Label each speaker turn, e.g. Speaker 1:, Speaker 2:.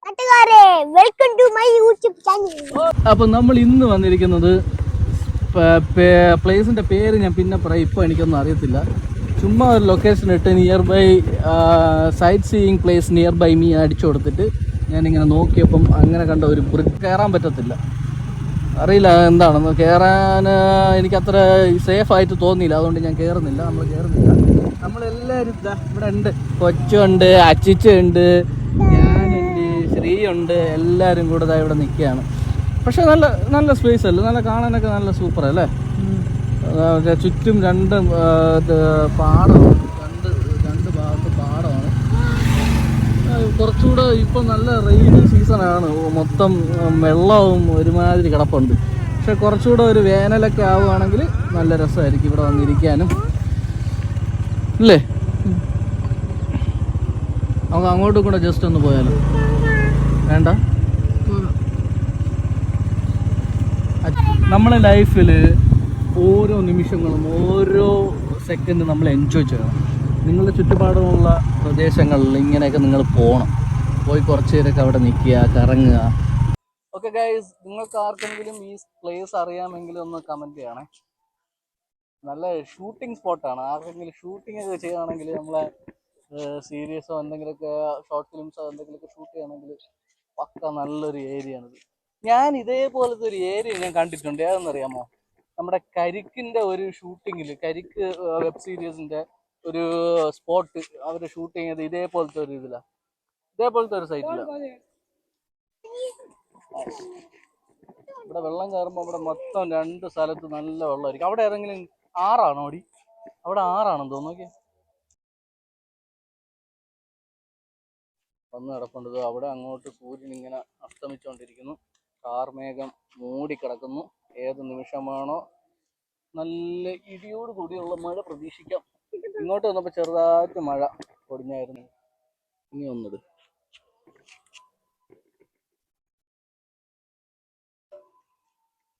Speaker 1: Welcome to my YouTube channel.
Speaker 2: അപ്പോൾ നമ്മൾ ഇന്ന് വന്നിരിക്കുന്നത് പ്ലേസിൻ്റെ പേര് ഞാൻ പിന്നെ പറയാം, ഇപ്പോൾ എനിക്കൊന്നും അറിയത്തില്ല. ചുമ്മാ ഒരു ലൊക്കേഷൻ ഇട്ട് nearby sightseeing place nearby me അടിച്ചു കൊടുത്തിട്ട് ഞാനിങ്ങനെ നോക്കിയപ്പം അങ്ങനെ കണ്ട ഒരു ബ്രിഡ്ജ് കയറാൻ പറ്റത്തില്ല. അറിയില്ല എന്താണെന്ന്, കയറാൻ എനിക്കത്ര സേഫായിട്ട് തോന്നിയില്ല, അതുകൊണ്ട് ഞാൻ കയറുന്നില്ല. നമ്മളെല്ലാവരും ഇവിടെ ഉണ്ട്. കൊച്ചുണ്ട്, അച്ചിച്ചുണ്ട്, ഞാനുണ്ട്, ശ്രീ ഉണ്ട്, എല്ലാവരും കൂടെ ഇവിടെ നിൽക്കുകയാണ്. പക്ഷെ നല്ല നല്ല സ്പേസ് അല്ലേ, നല്ല കാണാനൊക്കെ നല്ല സൂപ്പർ അല്ലേ. ചുറ്റും രണ്ട് പാടമാണ്, രണ്ട് ഭാഗത്ത് പാടമാണ്. കുറച്ചുകൂടെ ഇപ്പം നല്ല റെയിനി സീസണാണ്, മൊത്തം വെള്ളവും ഒരുമാതിരി കിടപ്പുണ്ട്. പക്ഷെ കുറച്ചുകൂടെ ഒരു വേനലൊക്കെ ആവുകയാണെങ്കിൽ നല്ല രസമായിരിക്കും ഇവിടെ വന്നിരിക്കാനും അല്ലേ. നമുക്ക് അങ്ങോട്ടും കൂടെ ജസ്റ്റ് ഒന്ന് പോയാലോ? വേണ്ട, നമ്മളെ ലൈഫിൽ ഓരോ നിമിഷങ്ങളും ഓരോ സെക്കൻഡ് നമ്മൾ എൻജോയ് ചെയ്യണം. നിങ്ങളുടെ ചുറ്റുപാടുമുള്ള പ്രദേശങ്ങളിൽ ഇങ്ങനെയൊക്കെ നിങ്ങൾ പോയി കുറച്ച് നേരമൊക്കെ അവിടെ നിൽക്കുക, കറങ്ങുക. ഓക്കെ ഗൈസ്, നിങ്ങൾക്ക് ആർക്കെങ്കിലും ഈ പ്ലേസ് അറിയാമെങ്കിൽ ഒന്ന് കമൻറ്റ് ചെയ്യണേ. നല്ല ഷൂട്ടിംഗ് സ്പോട്ടാണ്. ആർക്കെങ്കിലും ഷൂട്ടിംഗ് ഒക്കെ ചെയ്യുകയാണെങ്കിൽ നമ്മളെ സീരീസോ എന്തെങ്കിലുമൊക്കെ ഷോർട്ട് ഫിലിംസോ എന്തെങ്കിലുമൊക്കെ ഷൂട്ട് ചെയ്യുകയാണെങ്കിൽ പക്ക നല്ലൊരു ഏരിയ ആണിത്. ഞാൻ ഇതേപോലത്തെ ഒരു ഏരിയ ഞാൻ കണ്ടിട്ടുണ്ട്. ഏതെന്നറിയാമോ? നമ്മുടെ കരിക്കിൻ്റെ ഒരു ഷൂട്ടിങ്ങിൽ, കരിക്ക് വെബ് സീരീസിൻ്റെ ഒരു സ്പോട്ട് അവർ ഷൂട്ട് ചെയ്തത് ഇതേപോലത്തെ ഒരു ഇതിലാണ്, ഇതേപോലത്തെ ഒരു സൈറ്റിലാണ്. ഇവിടെ വെള്ളം കയറുമ്പോൾ ഇവിടെ മൊത്തം രണ്ട് സ്ഥലത്ത് നല്ല വെള്ളമായിരിക്കും. അവിടെ ഏതെങ്കിലും ആറാണോ ഓടി? അവിടെ ആറാണെന്ന് തോന്നുന്നു. വന്ന് കിടപ്പുണ്ട്. അവിടെ അങ്ങോട്ട് സൂര്യൻ ഇങ്ങനെ അസ്തമിച്ചുകൊണ്ടിരിക്കുന്നു. കാർമേഘം മൂടിക്കിടക്കുന്നു. ഏത് നിമിഷമാണോ നല്ല ഇടിയോട് കൂടിയുള്ള മഴ പ്രതീക്ഷിക്കാം. ഇങ്ങോട്ട് വന്നപ്പോൾ ചെറുതായിട്ട് മഴ പൊടിഞ്ഞായിരുന്നു. ഇനി ഒന്നിട്